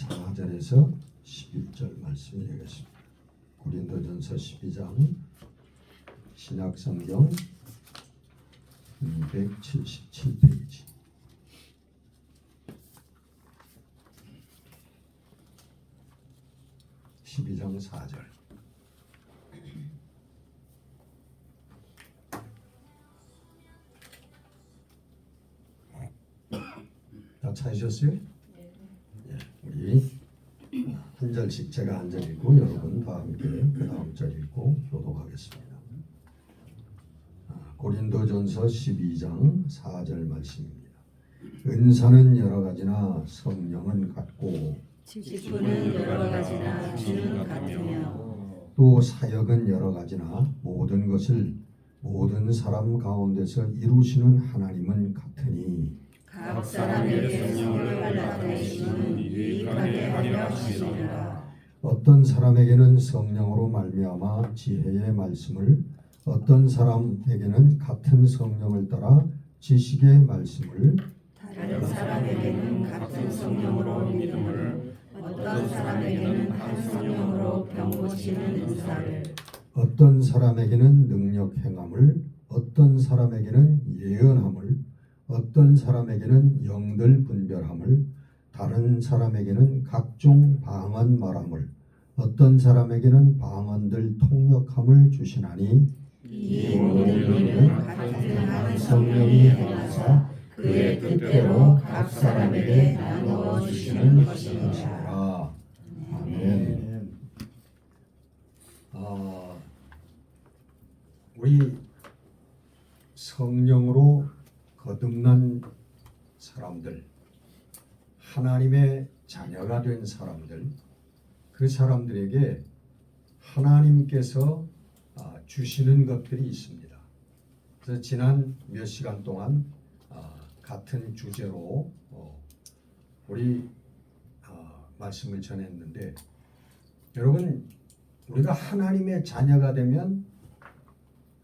4절에서 11절 말씀이 되겠습니다. 고린도전서 12장 신약성경 277페이지. (12장 4절) 다 찾으셨어요? 예, 우리 한 절씩 제가 한 절 읽고 여러분 다 함께 그 다음 절 읽고 교독하겠습니다. 고린도전서 12장 4절 말씀입니다. 은사는 여러 가지나 성령은 같고 직분은 여러 가지나 주는 같으며 또 사역은 여러 가지나 모든 것을 모든 사람 가운데서 이루시는 하나님은 같으니 각 사람에게 성령을 허락하시는 유익하게 하려 하시리라. 어떤 사람에게는 성령으로 말미암아 지혜의 말씀을, 어떤 사람에게는 같은 성령을 따라 지식의 말씀을, 다른 사람에게는 같은 성령으로 믿음을, 어떤 사람에게는 한 성령으로 병 고치는 은사를, 어떤 사람에게는 능력 행함을, 어떤 사람에게는 예언함을, 어떤 사람에게는 영들 분별함을, 다른 사람에게는 각종 방언 말함을, 어떤 사람에게는 방언들 통역함을 주시나니 이 모든 일은 같은 한 성령이 행하사 그의 뜻대로 각 사람에게 나누어 주시는 것이니라. 아멘. 우리 성령으로 거듭난 사람들, 하나님의 자녀가 된 사람들, 그 사람들에게 하나님께서 주시는 것들이 있습니다. 그래서 지난 몇 시간 동안 같은 주제로 우리 말씀을 전했는데, 여러분, 우리가 하나님의 자녀가 되면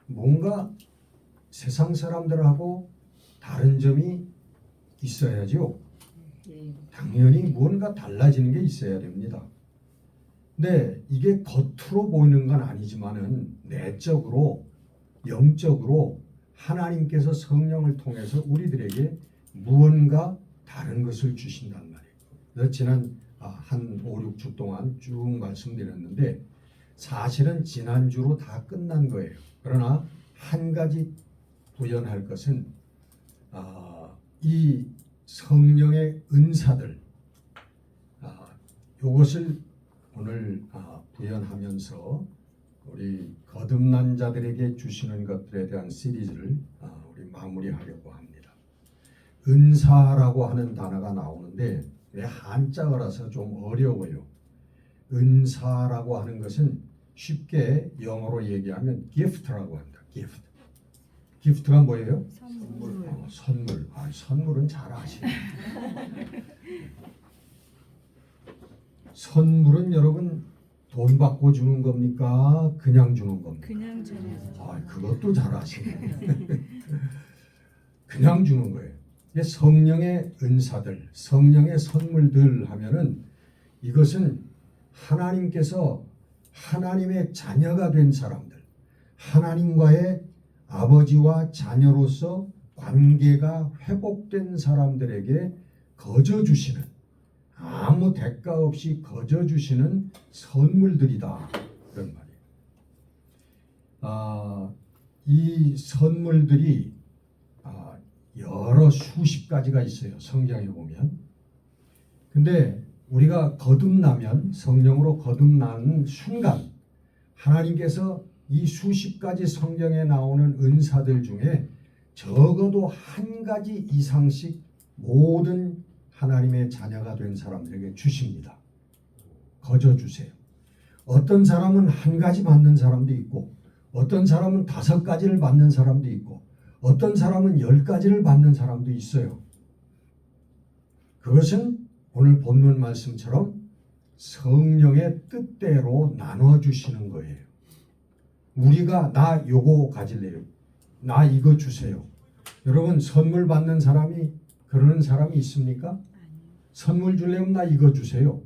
뭔가 세상 사람들하고 다른 점이 있어야죠. 당연히 뭔가 달라지는 게 있어야 됩니다. 근데 이게 겉으로 보이는 건 아니지만은 내적으로, 영적으로 하나님께서 성령을 통해서 우리들에게 무언가 다른 것을 주신단 말이에요. 그래서 지난 한 5, 6주 동안 쭉 말씀드렸는데, 사실은 지난주로 다 끝난 거예요. 그러나 한 가지 부연할 것은 이 성령의 은사들, 이것을 오늘 부연하면서 우리 거듭난 자들에게 주시는 것들에 대한 시리즈를 우리 마무리하려고 합니다. 은사라고 하는 단어가 나오는데 왜 한자어라서 좀 어려워요. 은사라고 하는 것은 쉽게 영어로 얘기하면 gift라고 합니다. gift. gift가 뭐예요? 선물. 선물. 선물은 잘 아시네. 선물은 여러분 돈 받고 주는 겁니까? 그냥 주는 겁니까? 그냥 주는. 그것도 잘 아시네. 그냥 주는 거예요. 성령의 은사들, 성령의 선물들 하면은 이것은 하나님께서 하나님의 자녀가 된 사람들, 하나님과의 아버지와 자녀로서 관계가 회복된 사람들에게 거저 주시는, 아무 대가 없이 거저 주시는 선물들이다, 그런 말이에요. 이 선물들이 여러 수십 가지가 있어요, 성경에 보면. 근데 우리가 거듭나면, 성령으로 거듭나는 순간 하나님께서 이 수십 가지 성경에 나오는 은사들 중에 적어도 한 가지 이상씩 모든 하나님의 자녀가 된 사람들에게 주십니다. 거저 주세요. 어떤 사람은 한 가지 받는 사람도 있고, 어떤 사람은 5가지를 받는 사람도 있고, 어떤 사람은 10가지를 받는 사람도 있어요. 그것은 오늘 본문 말씀처럼 성령의 뜻대로 나눠주시는 거예요. 우리가 나 요거 가질래요, 나 이거 주세요. 여러분, 선물 받는 사람이 그러는 사람이 있습니까? 선물 주려면 나 이거 주세요.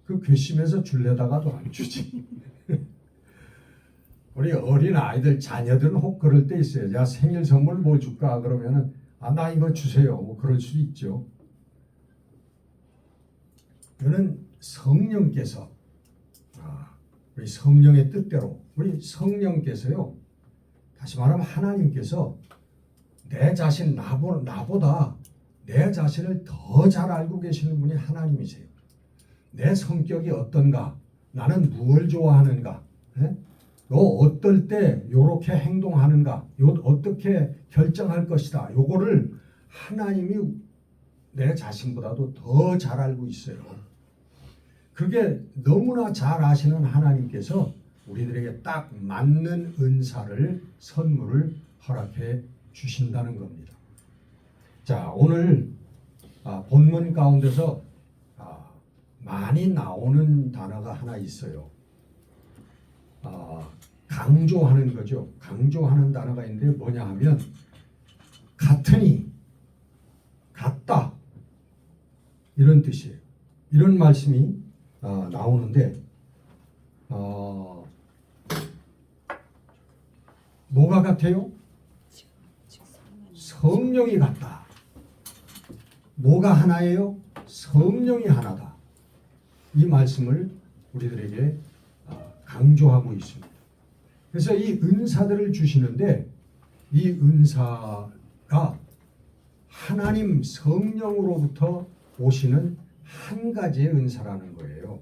그 괘씸해서 줄려다가도 안 주지. 우리 어린 아이들 자녀들은 혹 그럴 때 있어요. 야, 생일 선물 뭐 줄까? 그러면은 나 이거 주세요. 뭐 그럴 수도 있죠. 이거는 성령께서 우리 성령의 뜻대로 우리 성령께서요. 다시 말하면 하나님께서 내 자신 나보다 내 자신을 더 잘 알고 계시는 분이 하나님이세요. 내 성격이 어떤가? 나는 무엇을 좋아하는가? 너 어떨 때 이렇게 행동하는가? 어떻게 결정할 것이다. 요거를 하나님이 내 자신보다도 더 잘 알고 있어요. 그게 너무나 잘 아시는 하나님께서 우리들에게 딱 맞는 은사를 선물을 허락해 주신다는 겁니다. 자, 오늘 본문 가운데서 많이 나오는 단어가 하나 있어요. 강조하는 거죠. 강조하는 단어가 있는데 뭐냐 하면 같으니, 같다 이런 뜻이에요. 이런 말씀이 나오는데 뭐가 같아요? 성령이 같다. 뭐가 하나예요? 성령이 하나다. 이 말씀을 우리들에게 강조하고 있습니다. 그래서 이 은사들을 주시는데 이 은사가 하나님 성령으로부터 오시는 한 가지의 은사라는 거예요.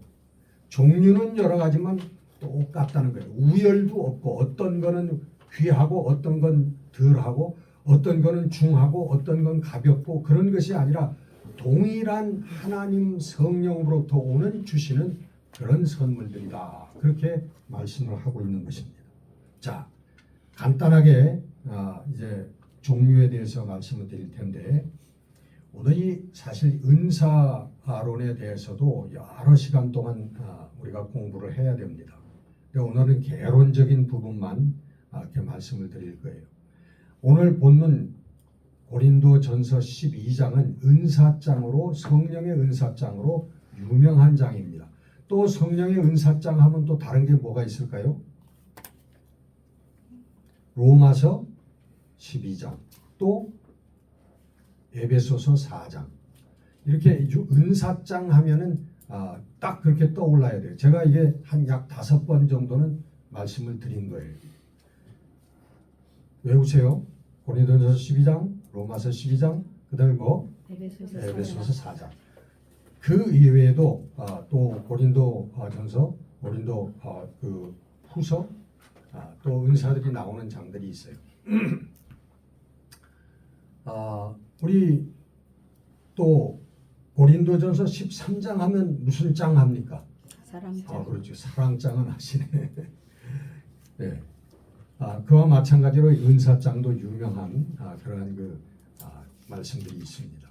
종류는 여러 가지만 똑같다는 거예요. 우열도 없고 어떤 거는 귀하고 어떤 건 덜하고 어떤 거는 중하고 어떤 건 가볍고 그런 것이 아니라 동일한 하나님 성령으로부터 오는 주시는 그런 선물들이다. 그렇게 말씀을 하고 있는 것입니다. 자, 간단하게 이제 종류에 대해서 말씀을 드릴 텐데 오늘 이 사실 은사론에 대해서도 여러 시간 동안 우리가 공부를 해야 됩니다. 오늘은 개론적인 부분만 이렇게 말씀을 드릴 거예요. 오늘 본문 고린도전서 12장은 은사장으로 성령의 은사장으로 유명한 장입니다. 또 성령의 은사장 하면 또 다른 게 뭐가 있을까요? 로마서 12장 또 에베소서 4장 이렇게 은사장 하면은 딱 그렇게 떠올라야 돼요. 제가 이게 한 약 5번 정도는 말씀을 드린 거예요. 외우세요. 고린도전서 12장, 로마서 12장, 그 다음에 뭐? 에베소서 4장. 그 이외에도 또 고린도전서, 고린도 그 후서, 또 은사들이 나오는 장들이 있어요. 우리 또 고린도전서 13장 하면 무슨 장 합니까? 사랑장. 그렇죠. 사랑장은 하시네. 네. 그와 마찬가지로 은사장도 유명한 그러한 말씀들이 있습니다.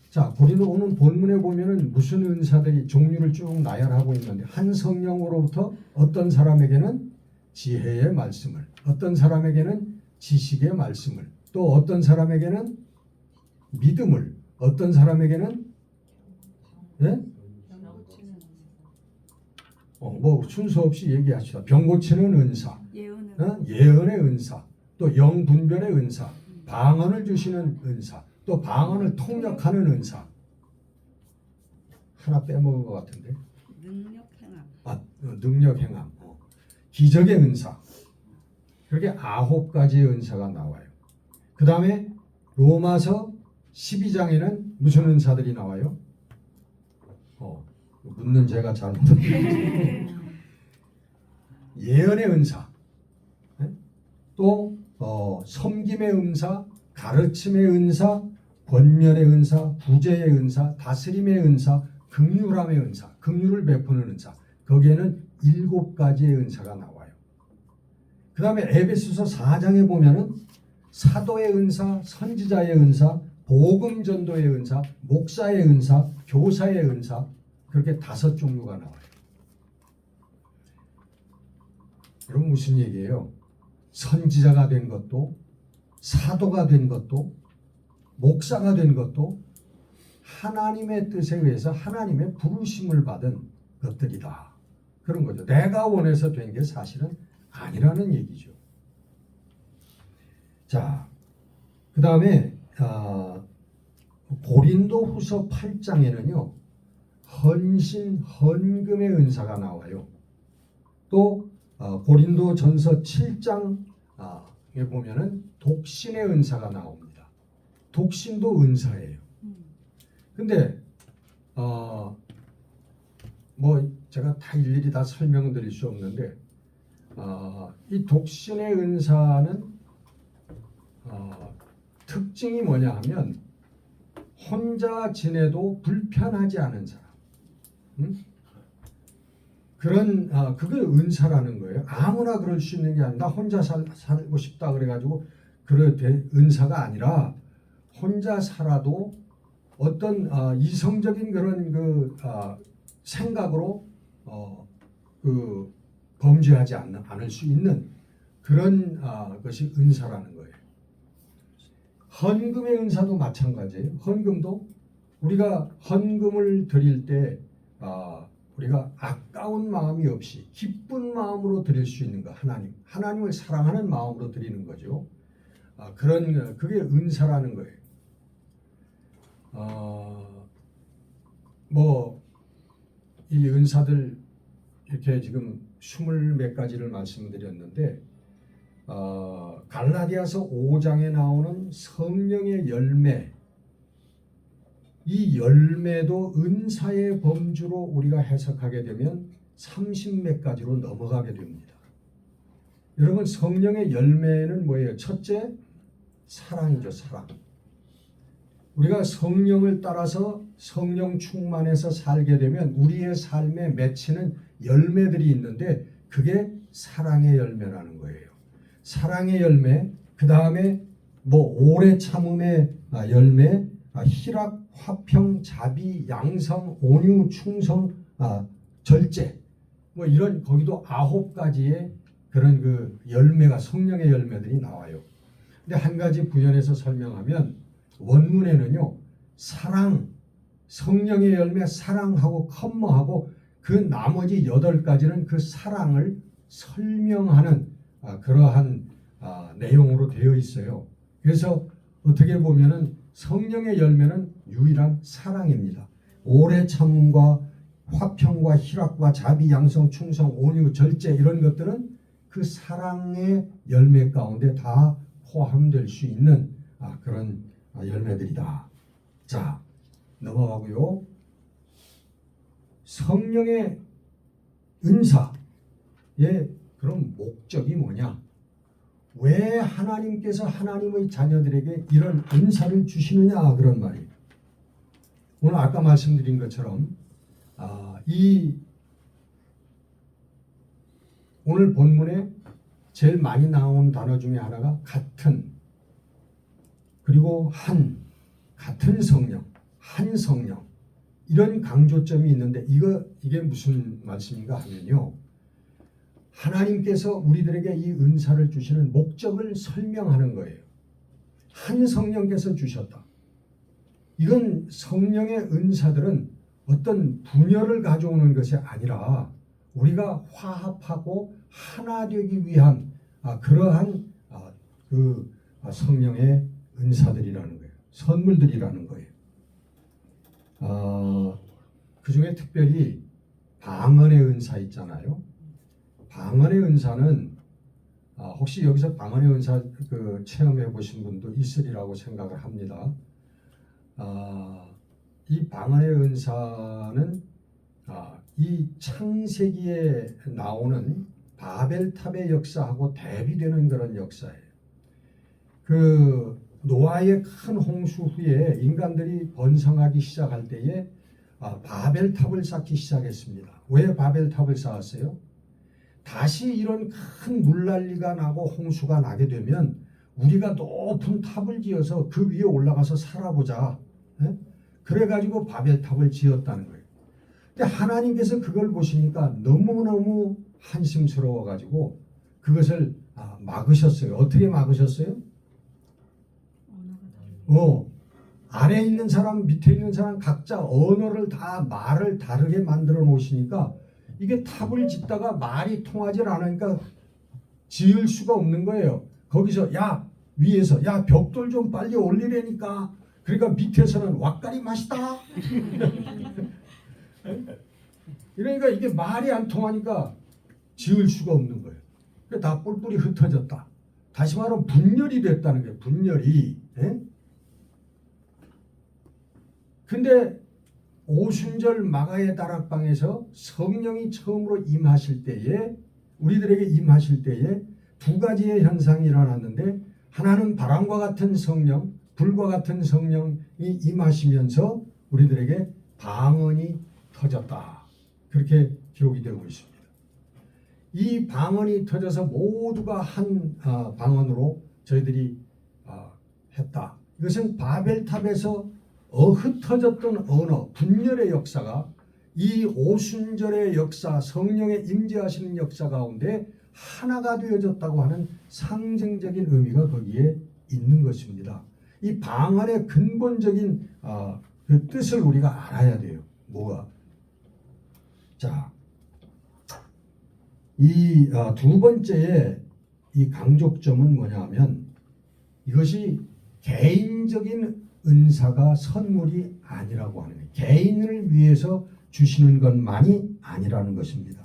자, 고린도 오늘 본문에 보면은 무슨 은사들이 종류를 쭉 나열하고 있는데 한 성령으로부터 어떤 사람에게는 지혜의 말씀을, 어떤 사람에게는 지식의 말씀을, 또 어떤 사람에게는 믿음을, 어떤 사람에게는 뭐 순서 없이 얘기하시다. 병 고치는 은사, 예언의 은사, 또 영분별의 은사, 방언을 주시는 은사, 또 방언을 통역하는 은사. 하나 빼먹은 것 같은데. 능력행함. 기적의 은사. 그렇게 9가지의 은사가 나와요. 그 다음에 로마서 12장에는 무슨 은사들이 나와요? 묻는 제가 잘못했네요. 예언의 은사, 또 섬김의 은사, 가르침의 은사, 권면의 은사, 구제의 은사, 다스림의 은사, 긍휼함의 은사, 긍휼을 베푸는 은사. 거기에는 7가지의 은사가 나와요. 그 다음에 에베소서 4장에 보면은 사도의 은사, 선지자의 은사, 복음 전도의 은사, 목사의 은사, 교사의 은사, 그렇게 5종류가 나와요. 그럼 무슨 얘기예요? 선지자가 된 것도, 사도가 된 것도, 목사가 된 것도 하나님의 뜻에 의해서 하나님의 부르심을 받은 것들이다. 그런 거죠. 내가 원해서 된 게 사실은 아니라는 얘기죠. 자, 그 다음에 고린도후서 8장에는요. 헌신, 헌금의 은사가 나와요. 또 고린도전서 7장에 보면은 독신의 은사가 나옵니다. 독신도 은사예요. 근데 뭐 제가 다 일일이 다 설명드릴 수 없는데 이 독신의 은사는 특징이 뭐냐 하면 혼자 지내도 불편하지 않은 사람. 그런 그게 은사라는 거예요. 아무나 그럴 수 있는 게 아니라 혼자 살고 싶다 그래가지고 그래 은사가 아니라 혼자 살아도 어떤 이성적인 그런 생각으로 범죄하지 않을 수 있는 그런 것이 은사라는 거예요. 헌금의 은사도 마찬가지예요. 헌금도 우리가 헌금을 드릴 때 우리가 아까운 마음이 없이 기쁜 마음으로 드릴 수 있는 거, 하나님을 사랑하는 마음으로 드리는 거죠. 그게 은사라는 거예요. 뭐 이 은사들 이렇게 지금 20몇 가지를 말씀드렸는데 갈라디아서 5장에 나오는 성령의 열매, 이 열매도 은사의 범주로 우리가 해석하게 되면 30몇 가지로 넘어가게 됩니다. 여러분, 성령의 열매는 뭐예요? 첫째, 사랑이죠. 사랑. 우리가 성령을 따라서 성령 충만해서 살게 되면 우리의 삶에 맺히는 열매들이 있는데 그게 사랑의 열매라는 거예요. 사랑의 열매, 그 다음에 뭐 오래 참음의 열매, 희락, 화평, 자비, 양성, 온유, 충성, 절제, 뭐 이런 거기도 9가지의 그런 그 열매가 성령의 열매들이 나와요. 근데 한 가지 부연해서 설명하면 원문에는요, 사랑, 성령의 열매 사랑하고 컴머하고 그 나머지 8가지는 그 사랑을 설명하는 그러한 내용으로 되어 있어요. 그래서 어떻게 보면은 성령의 열매는 유일한 사랑입니다. 오래 참음과 화평과 희락과 자비, 양성, 충성, 온유, 절제 이런 것들은 그 사랑의 열매 가운데 다 포함될 수 있는 그런 열매들이다. 자, 넘어가고요. 성령의 은사의 그런 목적이 뭐냐? 왜 하나님께서 하나님의 자녀들에게 이런 은사를 주시느냐 그런 말이에요. 오늘 아까 말씀드린 것처럼 이 오늘 본문에 제일 많이 나온 단어 중에 하나가 같은, 그리고 같은 성령, 한 성령, 이런 강조점이 있는데 이게 무슨 말씀인가 하면요, 하나님께서 우리들에게 이 은사를 주시는 목적을 설명하는 거예요. 한 성령께서 주셨다. 이건 성령의 은사들은 어떤 분열을 가져오는 것이 아니라 우리가 화합하고 하나 되기 위한 그러한 그 성령의 은사들이라는 거예요. 선물들이라는 거예요. 그 중에 특별히 방언의 은사 있잖아요. 방언의 은사는 혹시 여기서 방언의 은사 체험해 보신 분도 있으리라고 생각을 합니다. 이 방언의 은사는 이 창세기에 나오는 바벨탑의 역사하고 대비되는 그런 역사예요. 그 노아의 큰 홍수 후에 인간들이 번성하기 시작할 때에 바벨탑을 쌓기 시작했습니다. 왜 바벨탑을 쌓았어요? 다시 이런 큰 물난리가 나고 홍수가 나게 되면 우리가 높은 탑을 지어서 그 위에 올라가서 살아보자. 그래가지고 바벨탑을 지었다는 거예요. 근데 하나님께서 그걸 보시니까 너무너무 한심스러워가지고 그것을 막으셨어요. 어떻게 막으셨어요? 아래에 있는 사람, 밑에 있는 사람 각자 언어를 다 말을 다르게 만들어 놓으시니까 이게 탑을 짓다가 말이 통하지 않으니까 지을 수가 없는 거예요. 거기서 야 위에서 야 벽돌 좀 빨리 올리라니까. 그러니까 밑에서는 왁가리 맛이다. 그러니까 이게 말이 안 통하니까 지을 수가 없는 거예요. 다 뿔뿔이 흩어졌다. 다시 말하면 분열이 됐다는 거예요. 분열이. 예? 근데 오순절 마가의 다락방에서 성령이 처음으로 임하실 때에 우리들에게 임하실 때에 두 가지의 현상이 일어났는데 하나는 바람과 같은 성령, 불과 같은 성령이 임하시면서 우리들에게 방언이 터졌다. 그렇게 기록이 되고 있습니다. 이 방언이 터져서 모두가 한 방언으로 저희들이 했다. 이것은 바벨탑에서 흩어졌던 언어, 분열의 역사가 이 오순절의 역사, 성령의 임재하시는 역사 가운데 하나가 되어졌다고 하는 상징적인 의미가 거기에 있는 것입니다. 이 방언의 근본적인 그 뜻을 우리가 알아야 돼요. 뭐가? 자, 이 두 번째의 이 강조점은 뭐냐면 이것이 개인적인 은사가 선물이 아니라고 하는 거예요. 개인을 위해서 주시는 것만이 아니라는 것입니다.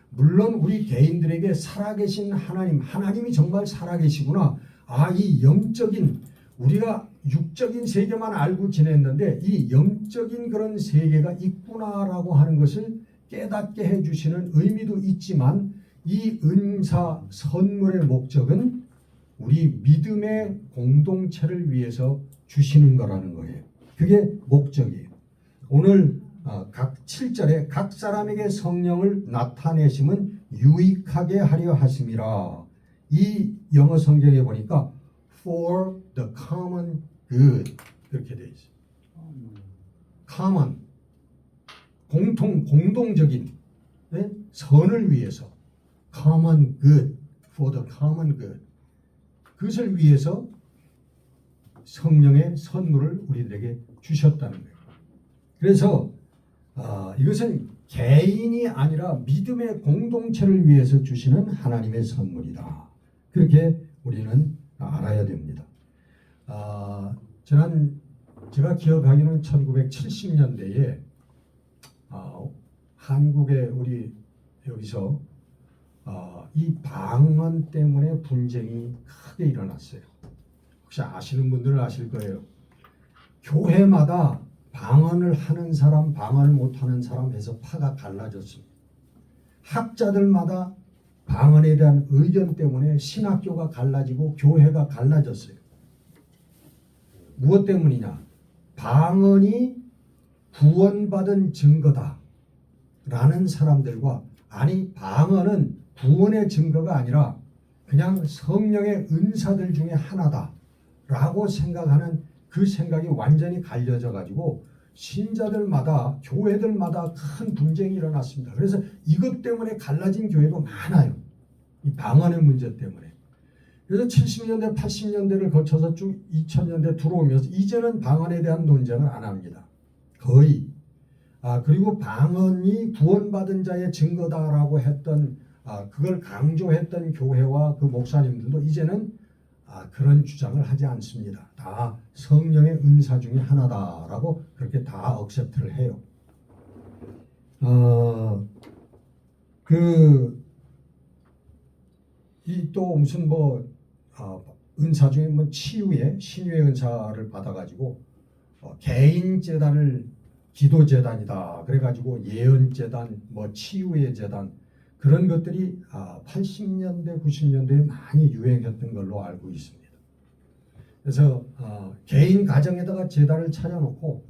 물론 우리 개인들에게 살아계신 하나님이 정말 살아계시구나. 이 영적인 우리가 육적인 세계만 알고 지냈는데 이 영적인 그런 세계가 있구나라고 하는 것을 깨닫게 해주시는 의미도 있지만 이 은사 선물의 목적은 우리 믿음의 공동체를 위해서 주시는 거라는 거예요. 그게 목적이에요. 오늘 각 7절에 각 사람에게 성령을 나타내심은 유익하게 하려 하심이라. 이 영어 성경에 보니까 for the common good 그렇게 되어 있어요. common 공동적인 네? 선을 위해서 common good for the common good 그것을 위해서 성령의 선물을 우리들에게 주셨다는 거예요. 그래서 이것은 개인이 아니라 믿음의 공동체를 위해서 주시는 하나님의 선물이다. 그렇게 우리는 알아야 됩니다. 제가 기억하기로는 1970년대에 한국에 우리 여기서 이 방언 때문에 분쟁이 크게 일어났어요. 혹시 아시는 분들은 아실 거예요. 교회마다 방언을 하는 사람, 방언을 못하는 사람 해서 파가 갈라졌습니다. 학자들마다 방언에 대한 의견 때문에 신학교가 갈라지고 교회가 갈라졌어요. 무엇 때문이냐? 방언이 구원받은 증거다 라는 사람들과 아니 방언은 구원의 증거가 아니라 그냥 성령의 은사들 중에 하나다 라고 생각하는 그 생각이 완전히 갈려져 가지고 신자들마다 교회들마다 큰 분쟁이 일어났습니다. 그래서 이것 때문에 갈라진 교회도 많아요. 이 방언의 문제 때문에. 그래서 70년대 80년대를 거쳐서 쭉 2000년대 들어오면서 이제는 방언에 대한 논쟁을 안 합니다. 거의. 그리고 방언이 구원받은 자의 증거다라고 했던 그걸 강조했던 교회와 그 목사님들도 이제는 그런 주장을 하지 않습니다. 다 성령의 은사 중에 하나다라고 그렇게 다 억셉트를 해요. 이 또 무슨 은사 중에 치유의 신유의 은사를 받아가지고 개인 재단을 기도 재단이다. 그래가지고 예언 재단, 치유의 재단 그런 것들이 80년대, 90년대에 많이 유행했던 걸로 알고 있습니다. 그래서 개인 가정에다가 재단을 차려놓고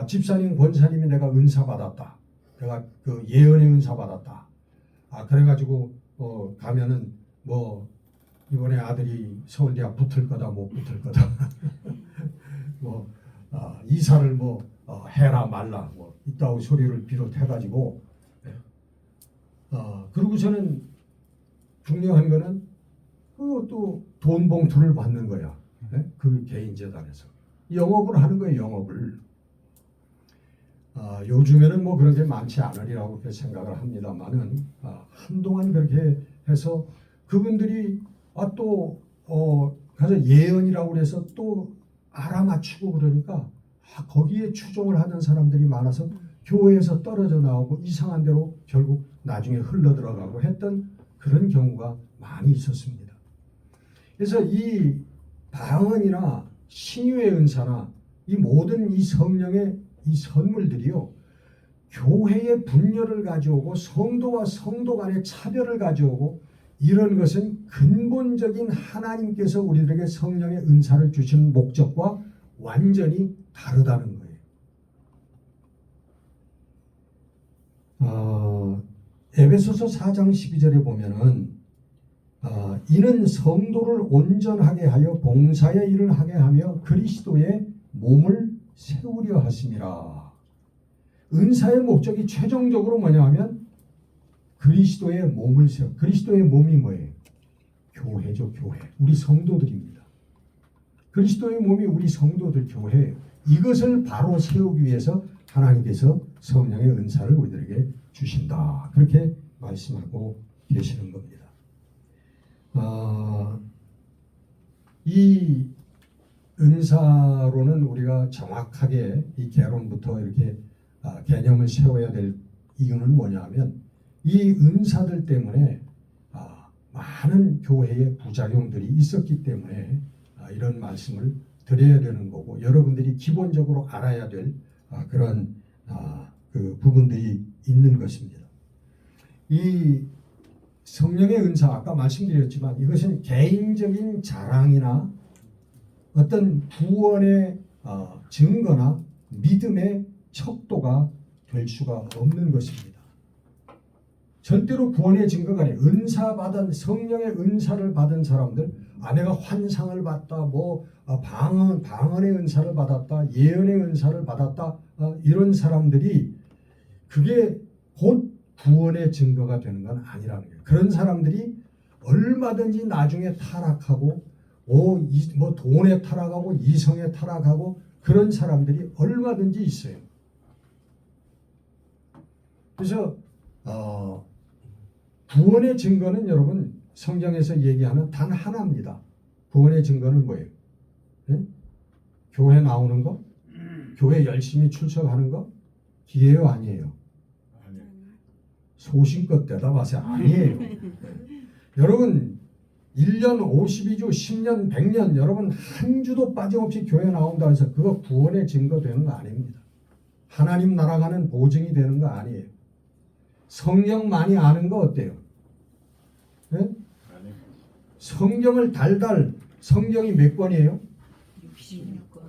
집사님, 권사님이 내가 은사 받았다. 내가 그 예언의 은사 받았다. 그래가지고 가면은 이번에 아들이 서울대학 붙을 거다, 못 붙을 거다. 이사를 해라 말라 이따위 소리를 비롯해가지고 그러고서는 중요한 거는 또 돈 봉투를 받는 거야. 그 개인 재단에서. 영업을 하는 거예요. 영업을. 요즘에는 뭐 그런 게 많지 않으리라고 그렇게 생각을 합니다만은 한동안 그렇게 해서 그분들이 가서 예언이라고 그래서 또 알아맞히고 그러니까 거기에 추종을 하는 사람들이 많아서 교회에서 떨어져 나오고 이상한 데로 결국 나중에 흘러 들어가고 했던 그런 경우가 많이 있었습니다. 그래서 이 방언이나 신유의 은사나 이 모든 이 성령의 이 선물들이요, 교회의 분열을 가져오고 성도와 성도 간의 차별을 가져오고 이런 것은 근본적인 하나님께서 우리들에게 성령의 은사를 주신 목적과 완전히 다르다는 거예요. 에베소서 4장 12절에 보면은 이는 성도를 온전하게 하여 봉사의 일을 하게 하며 그리스도의 몸을 세우려 하심이라. 은사의 목적이 최종적으로 뭐냐 하면 그리스도의 몸을 세워. 그리스도의 몸이 뭐예요? 교회죠. 교회. 우리 성도들입니다. 그리스도의 몸이 우리 성도들 교회예요. 이것을 바로 세우기 위해서 하나님께서 성령의 은사를 우리들에게 주신다. 그렇게 말씀하고 계시는 겁니다. 이 은사로는 우리가 정확하게 이 개론부터 이렇게 개념을 세워야 될 이유는 뭐냐면 이 은사들 때문에 많은 교회의 부작용들이 있었기 때문에 이런 말씀을 드려야 되는 거고 여러분들이 기본적으로 알아야 될 그런 그 부분들이 있는 것입니다. 이 성령의 은사 아까 말씀드렸지만 이것은 개인적인 자랑이나 어떤 구원의 증거나 믿음의 척도가 될 수가 없는 것입니다. 절대로 구원의 증거가 아니에요. 은사 받은 성령의 은사를 받은 사람들, 내가 환상을 받다, 방언의 은사를 받았다, 예언의 은사를 받았다, 이런 사람들이 그게 곧 구원의 증거가 되는 건 아니라는 거예요. 그런 사람들이 얼마든지 나중에 타락하고 돈에 타락하고 이성에 타락하고 그런 사람들이 얼마든지 있어요. 그래서 구원의 증거는 여러분 성경에서 얘기하는 단 하나입니다. 구원의 증거는 뭐예요? 네? 교회 나오는 거? 교회 열심히 출석하는 거? 기회요? 아니에요? 소신껏 대답하세요. 아니에요. 여러분 1년 52주 10년 100년 여러분 한 주도 빠짐없이 교회 나온다 해서 그거 구원의 증거 되는 거 아닙니다. 하나님 나라가는 보증이 되는 거 아니에요. 성경 많이 아는 거 어때요? 네? 성경을 달달 성경이 몇 권이에요? 66권.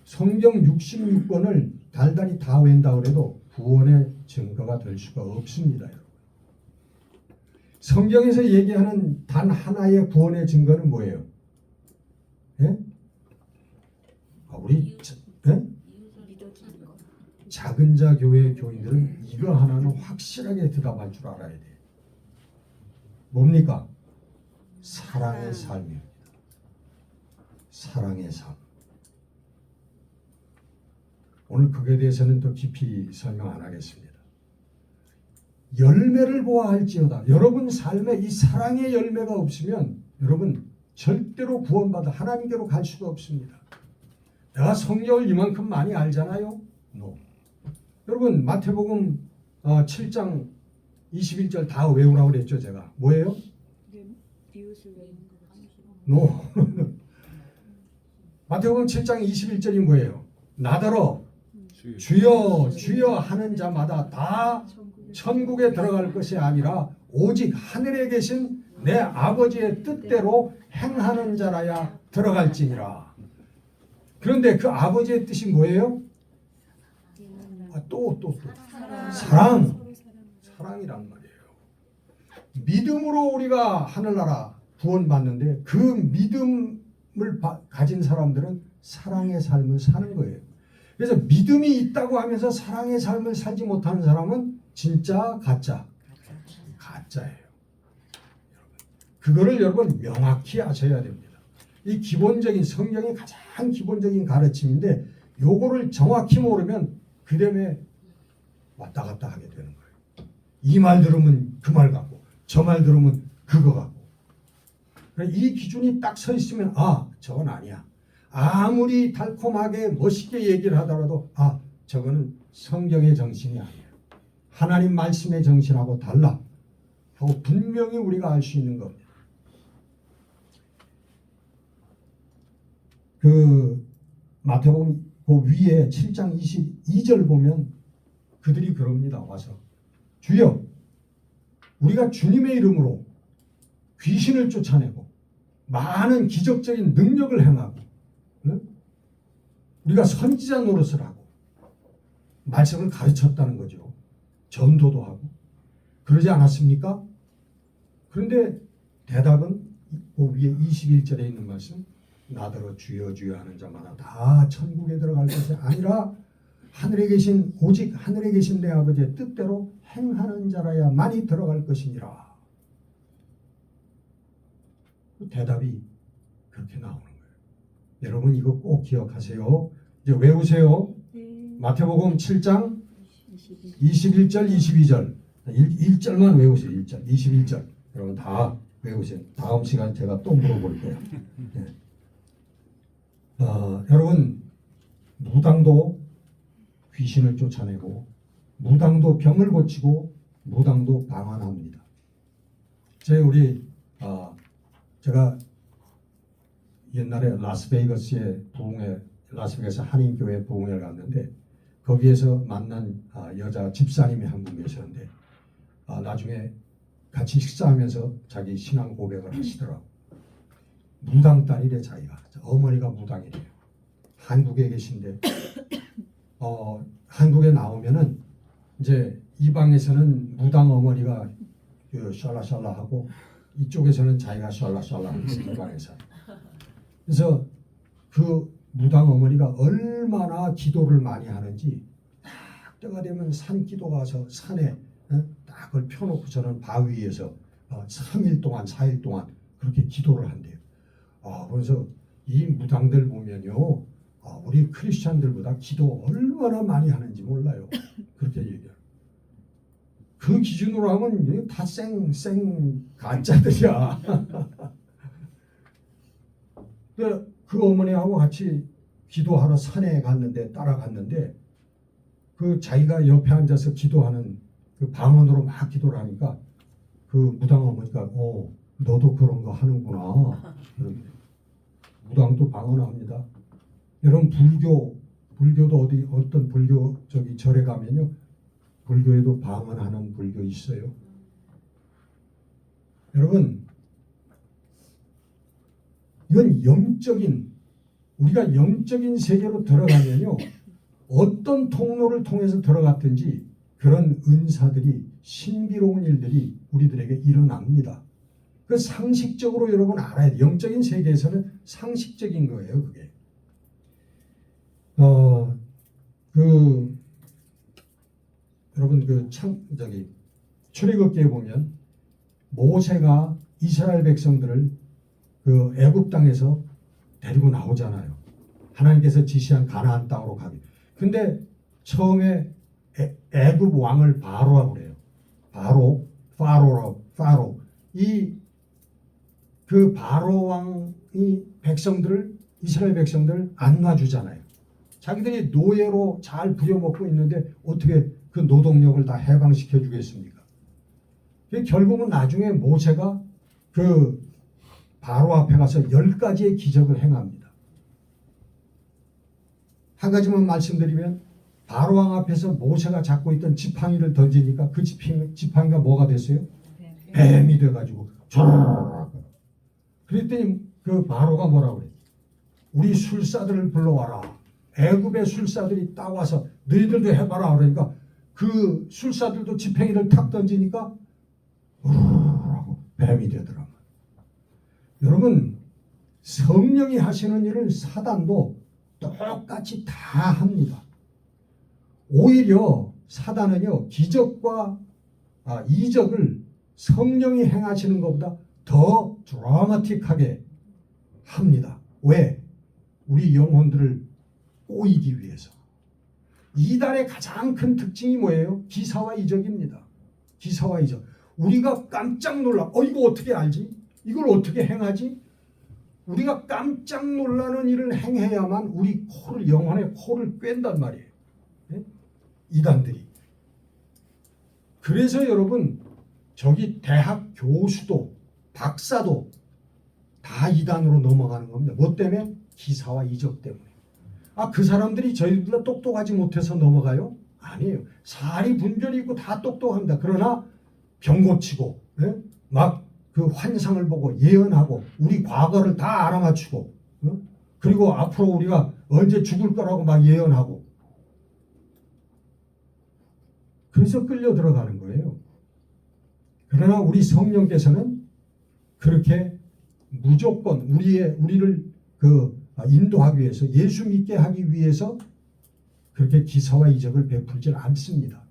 성경 66권을 달달이 다 외운다 그래도 구원의 증거가 될 수가 없습니다. 여러분. 성경에서 얘기하는 단 하나의 구원의 증거는 뭐예요? 예? 우리 작은 자 교회 교인들은 이거 하나는 확실하게 대답할 줄 알아야 돼요. 뭡니까? 사랑의 삶입니다. 사랑의 삶. 오늘 그에 대해서는 더 깊이 설명 안 하겠습니다. 열매를 보아할지어다. 여러분 삶에 이 사랑의 열매가 없으면 여러분 절대로 구원받아 하나님께로 갈 수가 없습니다. 내가 성경을 이만큼 많이 알잖아요. No. 여러분 마태복음 7장 21절 다 외우라고 그랬죠. 제가 뭐예요? No. 마태복음 7장 21절이 뭐예요? 나더러 주여 주여 하는 자마다 다 천국에 들어갈 것이 아니라 오직 하늘에 계신 내 아버지의 뜻대로 행하는 자라야 들어갈지니라. 그런데 그 아버지의 뜻이 뭐예요? 또 사랑이란 말이에요. 믿음으로 우리가 하늘나라 구원받는데 그 믿음을 가진 사람들은 사랑의 삶을 사는 거예요. 그래서 믿음이 있다고 하면서 사랑의 삶을 살지 못하는 사람은 진짜 가짜예요. 그거를 여러분 명확히 아셔야 됩니다. 이 기본적인 성경의 가장 기본적인 가르침인데 요거를 정확히 모르면 그 다음에 왔다 갔다 하게 되는 거예요. 이 말 들으면 그 말 같고 저 말 들으면 그거 같고. 이 기준이 딱 서 있으면 저건 아니야. 아무리 달콤하게 멋있게 얘기를 하더라도 저거는 성경의 정신이 아니야. 하나님 말씀의 정신하고 달라 하고 분명히 우리가 알 수 있는 겁니다. 그 마태복음 그 위에 7장 22절 보면 그들이 그럽니다. 와서 주여 우리가 주님의 이름으로 귀신을 쫓아내고 많은 기적적인 능력을 행하고 우리가 선지자 노릇을 하고 말씀을 가르쳤다는 거죠. 전도도 하고 그러지 않았습니까? 그런데 대답은 그 위에 21절에 있는 말씀 나더러 주여 주여 하는 자마다 다 천국에 들어갈 것이 아니라 오직 하늘에 계신 내 아버지의 뜻대로 행하는 자라야만이 들어갈 것이니라. 대답이 그렇게 나오는 거예요. 여러분 이거 꼭 기억하세요. 이제 외우세요. 마태복음 7장 21절 22절 1절만 외우세요. 1절 21절 여러분 다 외우세요. 다음 시간 제가 또 물어볼게요. 네. 여러분 무당도 귀신을 쫓아내고 무당도 병을 고치고 무당도 방언합니다. 제가 옛날에 라스베이거스에 라스베이거스 한인교회 부흥회를 갔는데 거기에서 만난 여자 집사님이 한 분 계셨는데 나중에 같이 식사하면서 자기 신앙 고백을 하시더라고. 무당 딸이래 자기가. 어머니가 무당이래요. 한국에 계신데 한국에 나오면은 이제 이 방에서는 무당 어머니가 샬라샬라 하고 이쪽에서는 자기가 샬라샬라 하고 이 방에서. 그래서 그 무당 어머니가 얼마나 기도를 많이 하는지 딱 때가 되면 산 기도 가서 산에 딱 그걸 펴놓고 저는 바위 위에서 3일 동안 4일 동안 그렇게 기도를 한대요. 그래서 이 무당들 보면요 우리 크리스찬들보다 기도 얼마나 많이 하는지 몰라요. 그렇게 얘기해요. 그 기준으로 하면 다 생 가짜들이야. 그 어머니하고 같이 기도하러 산에 따라갔는데 그 자기가 옆에 앉아서 기도하는 그 방언으로 막 기도를 하니까 그 무당 어머니가 너도 그런 거 하는구나. 무당도 방언합니다. 여러분 불교도 어떤 불교 절에 가면요 불교에도 방언하는 불교 있어요. 여러분 이건 우리가 영적인 세계로 들어가면요 어떤 통로를 통해서 들어갔든지 그런 은사들이 신비로운 일들이 우리들에게 일어납니다. 그 상식적으로 여러분 알아야 돼요. 영적인 세계에서는 상식적인 거예요, 그게. 여러분 출애굽기에 보면 모세가 이스라엘 백성들을 그 애굽 땅에서 데리고 나오잖아요. 하나님께서 지시한 가나안 땅으로 가기. 근데 처음에 애굽 왕을 바로라고 그래요. 파로. 그 바로 왕이 이스라엘 백성들을 안 놔주잖아요. 자기들이 노예로 잘 부려먹고 있는데 어떻게 그 노동력을 다 해방시켜 주겠습니까? 결국은 나중에 모세가 그 바로 앞에 가서 10가지의 기적을 행합니다. 한 가지만 말씀드리면 바로 왕 앞에서 모세가 잡고 있던 지팡이를 던지니까 그 지팡이가 뭐가 됐어요? 뱀이 돼가지고 촤르르. 그랬더니 그 바로가 뭐라고 그래? 우리 술사들을 불러와라. 애굽의 술사들이 딱 와서 너희들도 해봐라. 그러니까 그 술사들도 지팡이를 탁 던지니까 우르르 뱀이 되더라고요. 여러분 성령이 하시는 일을 사단도 똑같이 다 합니다. 오히려 사단은요 기적과 이적을 성령이 행하시는 것보다 더 드라마틱하게 합니다. 왜? 우리 영혼들을 꼬이기 위해서. 이단의 가장 큰 특징이 뭐예요? 기사와 이적입니다. 기사와 이적. 우리가 깜짝 놀라. 이거 어떻게 알지? 이걸 어떻게 행하지? 우리가 깜짝 놀라는 일을 행해야만 우리 코를, 영혼의 코를 꿰단 말이에요. 네? 이단들이. 그래서 여러분, 저기 대학 교수도 박사도 다 이단으로 넘어가는 겁니다. 뭐 때문에? 기사와 이적 때문에. 그 사람들이 저희보다 똑똑하지 못해서 넘어가요? 아니에요. 사리 분별이 있고 다 똑똑합니다. 그러나 병 고치고, 막 그 환상을 보고 예언하고 우리 과거를 다 알아맞추고, 그리고 앞으로 우리가 언제 죽을 거라고 막 예언하고, 그래서 끌려 들어가는 거예요. 그러나 우리 성령께서는 그렇게 무조건 우리를 인도하기 위해서, 예수 믿게 하기 위해서 그렇게 기사와 이적을 베풀지 않습니다.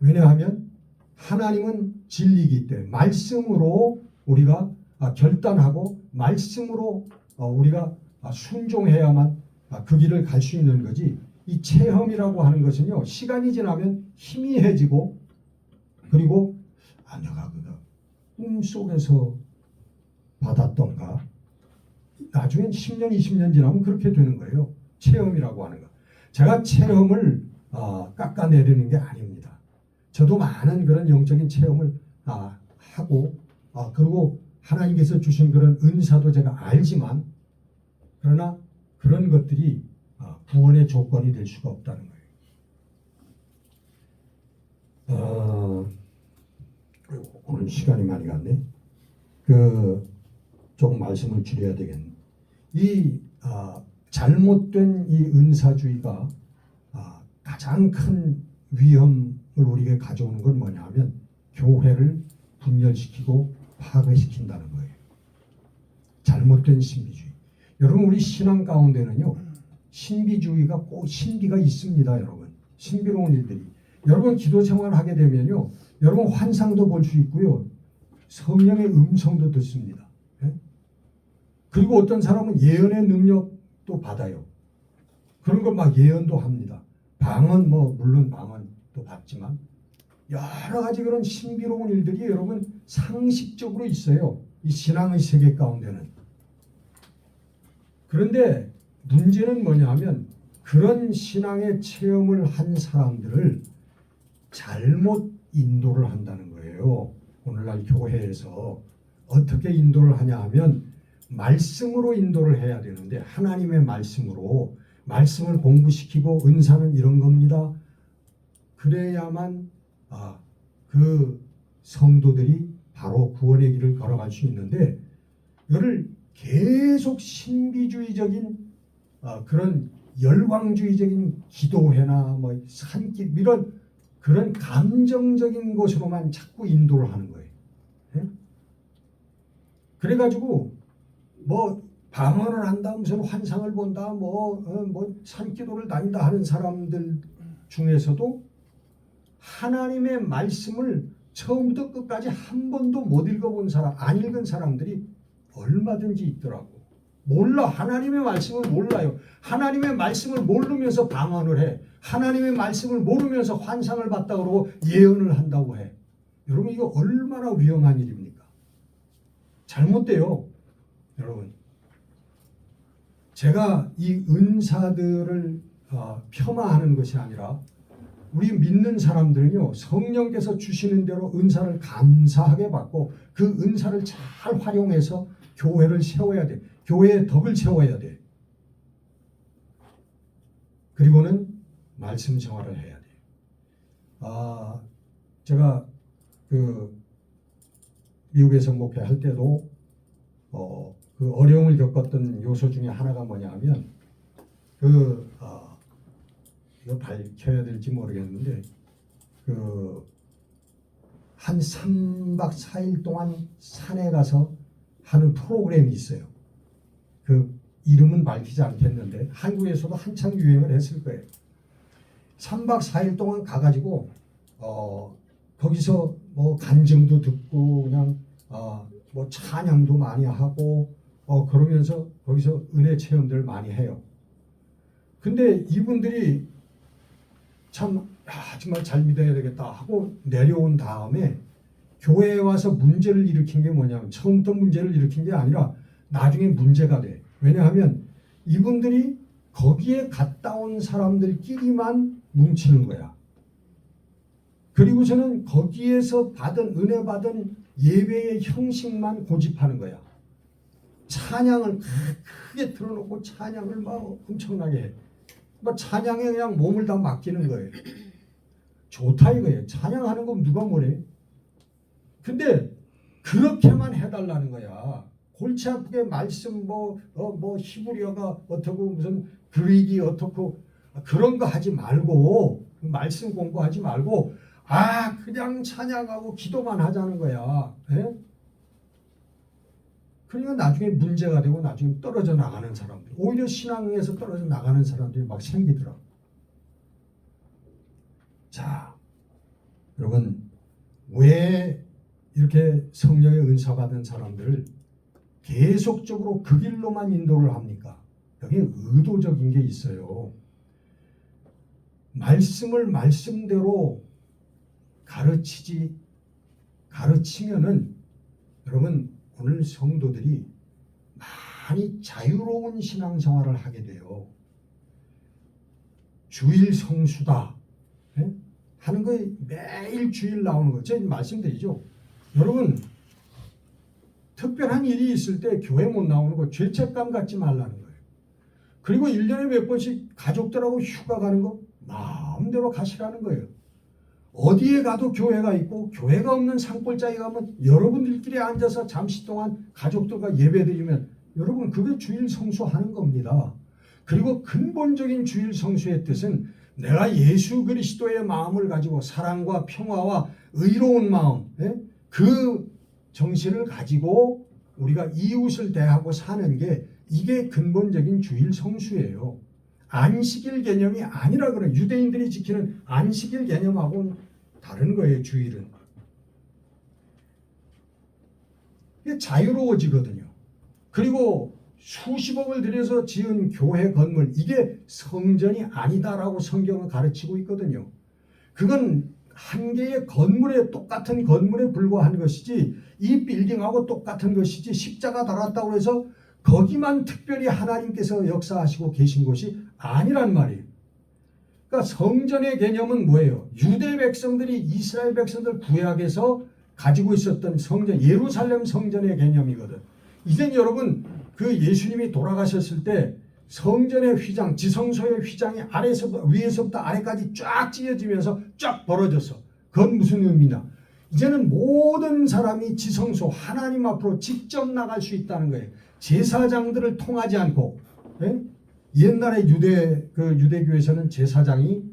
왜냐하면 하나님은 진리이기 때문에 말씀으로 우리가 결단하고 말씀으로 우리가 순종해야만 그 길을 갈 수 있는 거지. 이 체험이라고 하는 것은요, 시간이 지나면 희미해지고, 그리고 내가 꿈속에서 받았던가, 나중엔 10년, 20년 지나면 그렇게 되는 거예요. 체험이라고 하는 거. 제가 체험을 깎아내리는 게 아닙니다. 저도 많은 그런 영적인 체험을 하고, 그리고 하나님께서 주신 그런 은사도 제가 알지만, 그러나 그런 것들이 구원의 조건이 될 수가 없다는 거예요. 오늘 시간이 많이 갔네. 조금 말씀을 줄여야 되겠네. 이 잘못된 이 은사주의가 가장 큰 위험을 우리에게 가져오는 건 뭐냐면 교회를 분열시키고 파괴시킨다는 거예요. 잘못된 신비주의. 여러분, 우리 신앙 가운데는요, 신비주의가 꼭 신비가 있습니다. 여러분, 신비로운 일들이. 여러분 기도 생활을 하게 되면요, 여러분 환상도 볼 수 있고요, 성령의 음성도 듣습니다. 그리고 어떤 사람은 예언의 능력도 받아요. 그런 걸 막 예언도 합니다. 방언, 물론 방언도 받지만 여러 가지 그런 신비로운 일들이 여러분 상식적으로 있어요. 이 신앙의 세계 가운데는. 그런데 문제는 뭐냐 하면 그런 신앙의 체험을 한 사람들을 잘못 인도를 한다는 거예요. 오늘날 교회에서 어떻게 인도를 하냐 하면 말씀으로 인도를 해야 되는데, 하나님의 말씀으로 말씀을 공부시키고 은사는 이런 겁니다. 그래야만 그 성도들이 바로 구원의 길을 걸어갈 수 있는데, 이거를 계속 신비주의적인 그런 열광주의적인 기도회나 산길 이런 그런 감정적인 것으로만 자꾸 인도를 하는 거예요. 그래가지고 방언을 한다, 무슨 환상을 본다, 산기도를 다닌다 하는 사람들 중에서도 하나님의 말씀을 처음부터 끝까지 한 번도 못 읽어본 사람, 안 읽은 사람들이 얼마든지 있더라고. 몰라. 하나님의 말씀을 몰라요. 하나님의 말씀을 모르면서 방언을 해. 하나님의 말씀을 모르면서 환상을 봤다 그러고 예언을 한다고 해. 여러분, 이거 얼마나 위험한 일입니까? 잘못돼요. 여러분, 제가 이 은사들을 폄하하는 것이 아니라 우리 믿는 사람들은요, 성령께서 주시는 대로 은사를 감사하게 받고 그 은사를 잘 활용해서 교회를 세워야 돼. 교회의 덕을 세워야 돼. 그리고는 말씀 생활을 해야 돼. 제가 미국에서 목회할 때도 그 어려움을 겪었던 요소 중에 하나가 뭐냐 하면 이거 밝혀야 될지 모르겠는데 한 3박 4일 동안 산에 가서 하는 프로그램이 있어요. 그 이름은 밝히지 않겠는데 한국에서도 한창 유행을 했을 거예요. 3박 4일 동안 가가지고 거기서 간증도 듣고 그냥 찬양도 많이 하고 그러면서 거기서 은혜 체험들을 많이 해요. 근데 이분들이 참 정말 잘 믿어야 되겠다 하고 내려온 다음에 교회에 와서 문제를 일으킨 게 뭐냐면 처음부터 문제를 일으킨 게 아니라 나중에 문제가 돼. 왜냐하면 이분들이 거기에 갔다 온 사람들끼리만 뭉치는 거야. 그리고서는 거기에서 은혜 받은 예배의 형식만 고집하는 거야. 찬양을 크게 틀어놓고 찬양을 막 엄청나게 해. 찬양에 그냥 몸을 다 맡기는 거예요. 좋다 이거예요. 찬양하는 거 누가 뭐래? 근데 그렇게만 해달라는 거야. 골치 아프게 말씀 뭐 히브리어가 어떻고 무슨 그릭이 어떻고 그런 거 하지 말고 말씀 공부하지 말고 그냥 찬양하고 기도만 하자는 거야. 예? 그러니까 나중에 문제가 되고 나중에 떨어져 나가는 사람들, 오히려 신앙에서 떨어져 나가는 사람들이 막 생기더라고. 자, 여러분 왜 이렇게 성령의 은사 받은 사람들을 계속적으로 그 길로만 인도를 합니까? 여기에 의도적인 게 있어요. 말씀을 말씀대로 가르치면은 여러분 오늘 성도들이 많이 자유로운 신앙생활을 하게 돼요. 주일 성수다 하는 거 매일 주일 나오는 거 제가 말씀드리죠. 여러분 특별한 일이 있을 때 교회 못 나오는 거 죄책감 갖지 말라는 거예요. 그리고 1년에 몇 번씩 가족들하고 휴가 가는 거 마음대로 가시라는 거예요. 어디에 가도 교회가 있고 교회가 없는 산골짜기 가면 여러분들끼리 앉아서 잠시 동안 가족들과 예배드리면 여러분 그게 주일 성수하는 겁니다. 그리고 근본적인 주일 성수의 뜻은 내가 예수 그리스도의 마음을 가지고 사랑과 평화와 의로운 마음 그 정신을 가지고 우리가 이웃을 대하고 사는 게 이게 근본적인 주일 성수예요. 안식일 개념이 아니라 그래요. 유대인들이 지키는 안식일 개념하고는 다른 거예요. 주일은. 이게 자유로워지거든요. 그리고 수십억을 들여서 지은 교회 건물 이게 성전이 아니다라고 성경은 가르치고 있거든요. 그건 한 개의 건물에 똑같은 건물에 불과한 것이지 이 빌딩하고 똑같은 것이지 십자가 달았다고 해서 거기만 특별히 하나님께서 역사하시고 계신 것이 아니란 말이에요. 그러니까 성전의 개념은 뭐예요? 유대 백성들이 이스라엘 백성들 구약에서 가지고 있었던 성전, 예루살렘 성전의 개념이거든. 이젠 여러분 그 예수님이 돌아가셨을 때 성전의 휘장, 지성소의 휘장이 위에서부터 아래까지 쫙 찢어지면서 쫙 벌어졌어. 그건 무슨 의미냐? 이제는 모든 사람이 지성소 하나님 앞으로 직접 나갈 수 있다는 거예요. 제사장들을 통하지 않고. 옛날에 유대교에서는 제사장이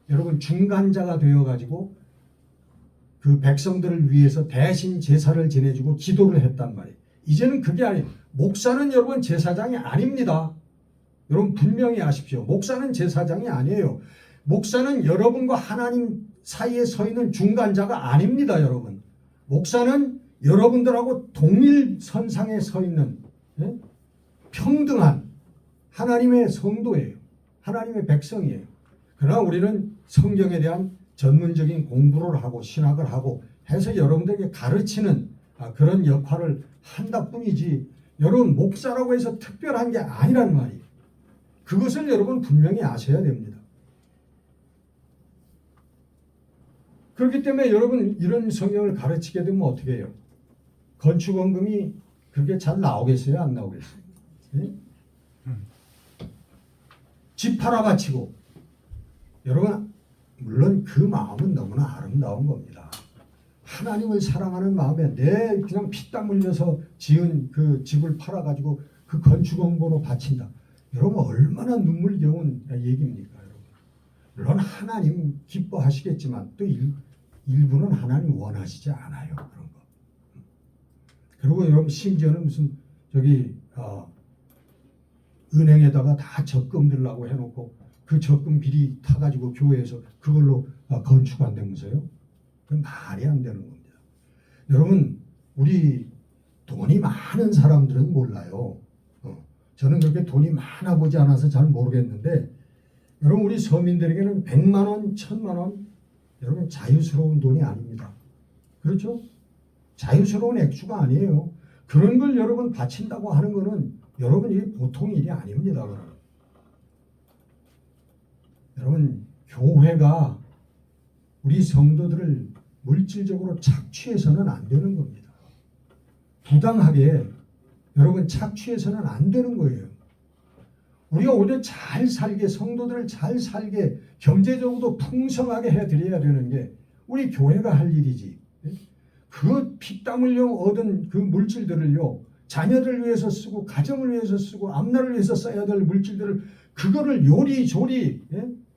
여러분 중간자가 되어가지고 그 백성들을 위해서 대신 제사를 지내주고 기도를 했단 말이에요. 이제는 그게 아니에요. 목사는 여러분 제사장이 아닙니다. 여러분 분명히 아십시오. 목사는 제사장이 아니에요. 목사는 여러분과 하나님 사이에 서 있는 중간자가 아닙니다. 여러분. 목사는 여러분들하고 동일선상에 서 있는 평등한 하나님의 성도예요. 하나님의 백성이에요. 그러나 우리는 성경에 대한 전문적인 공부를 하고 신학을 하고 해서 여러분들에게 가르치는 그런 역할을 한다 뿐이지 여러분 목사라고 해서 특별한 게 아니란 말이에요. 그것을 여러분 분명히 아셔야 됩니다. 그렇기 때문에 여러분 이런 성경을 가르치게 되면 어떻게 해요? 건축원금이 그렇게 잘 나오겠어요? 안 나오겠어요? 네? 집 팔아 바치고 여러분 물론 그 마음은 너무나 아름다운 겁니다. 하나님을 사랑하는 마음에 내 그냥 피땀 흘려서 지은 그 집을 팔아가지고 그 건축원금으로 바친다. 여러분 얼마나 눈물겨운 얘기입니까? 여러분. 물론 하나님 기뻐하시겠지만 또 일부는 하나님 원하시지 않아요. 그런 거. 그리고 여러분 심지어는 무슨 은행에다가 다 적금 들라고 해놓고 그 적금 비리 타가지고 교회에서 그걸로 건축한다면서요? 그건 말이 안 되는 겁니다. 여러분 우리 돈이 많은 사람들은 몰라요. 저는 그렇게 돈이 많아 보지 않아서 잘 모르겠는데 여러분 우리 서민들에게는 100만 원, 1000만 원 여러분 자유스러운 돈이 아닙니다. 그렇죠? 자유스러운 액수가 아니에요. 그런 걸 여러분 바친다고 하는 거는 여러분 이게 보통 일이 아닙니다. 여러분 교회가 우리 성도들을 물질적으로 착취해서는 안 되는 겁니다. 부당하게 여러분 착취해서는 안 되는 거예요. 우리가 오히려 잘 살게 성도들을 잘 살게 경제적으로도 풍성하게 해드려야 되는 게 우리 교회가 할 일이지. 그 피땀 흘려 얻은 그 물질들을요 자녀들 위해서 쓰고 가정을 위해서 쓰고 앞날을 위해서 써야 될 물질들을 그거를 요리조리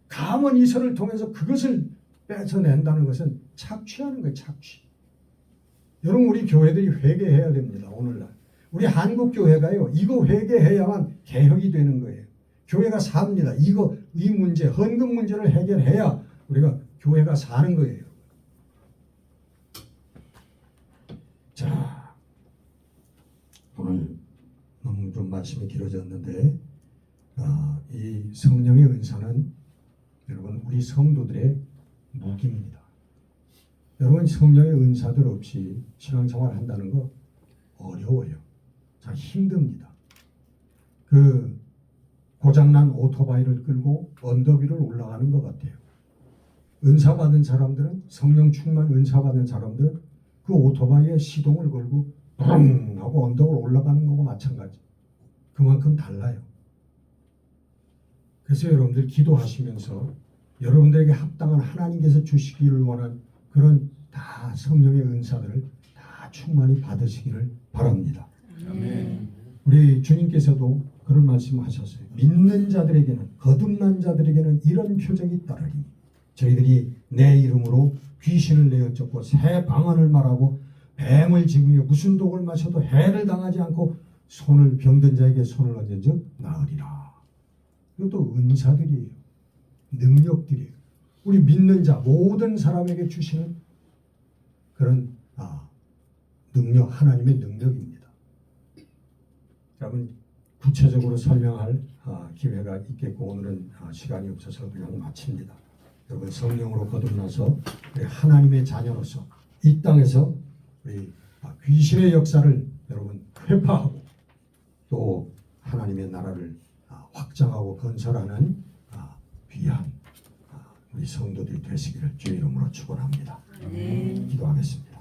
감언 이설을 통해서 그것을 뺏어낸다는 것은 착취하는 거예요. 착취. 여러분 우리 교회들이 회개해야 됩니다. 오늘날 우리 한국 교회가요 이거 회개해야만 개혁이 되는 거예요. 교회가 삽니다. 이 문제 헌금 문제를 해결해야 우리가 교회가 사는 거예요. 자, 오늘 너무 좀 말씀이 길어졌는데 이 성령의 은사는 여러분 우리 성도들의 무기입니다. 여러분 성령의 은사들 없이 신앙생활 한다는 거 어려워요. 참 힘듭니다. 그 고장난 오토바이를 끌고 언덕 위를 올라가는 것 같아요. 은사 받은 사람들은 성령 충만 은사 받은 사람들은 그 오토바이에 시동을 걸고 뿡 하고 언덕을 올라가는 거고 마찬가지. 그만큼 달라요. 그래서 여러분들 기도하시면서 여러분들에게 합당한 하나님께서 주시기를 원한 그런 다 성령의 은사들을 다 충만히 받으시기를 바랍니다. 아멘. 우리 주님께서도 그런 말씀하셨어요. 믿는 자들에게는 거듭난 자들에게는 이런 표적이 따르리니 저희들이 내 이름으로 귀신을 내어 쫓고 새 방언을 말하고 뱀을 집으며 무슨 독을 마셔도 해를 당하지 않고 손을 병든 자에게 손을 얹은즉 나으리라. 이것도 은사들이에요. 능력들이에요. 우리 믿는 자 모든 사람에게 주시는 그런 능력 하나님의 능력입니다. 여러분 구체적으로 설명할 기회가 있겠고 오늘은 시간이 없어서 그냥 마칩니다. 여러분 성령으로 거듭나서 우리 하나님의 자녀로서 이 땅에서 우리 귀신의 역사를 여러분 회파하고 또 하나님의 나라를 확장하고 건설하는 귀한 우리 성도들이 되시기를 주의 이름으로 축원합니다. 네. 기도하겠습니다.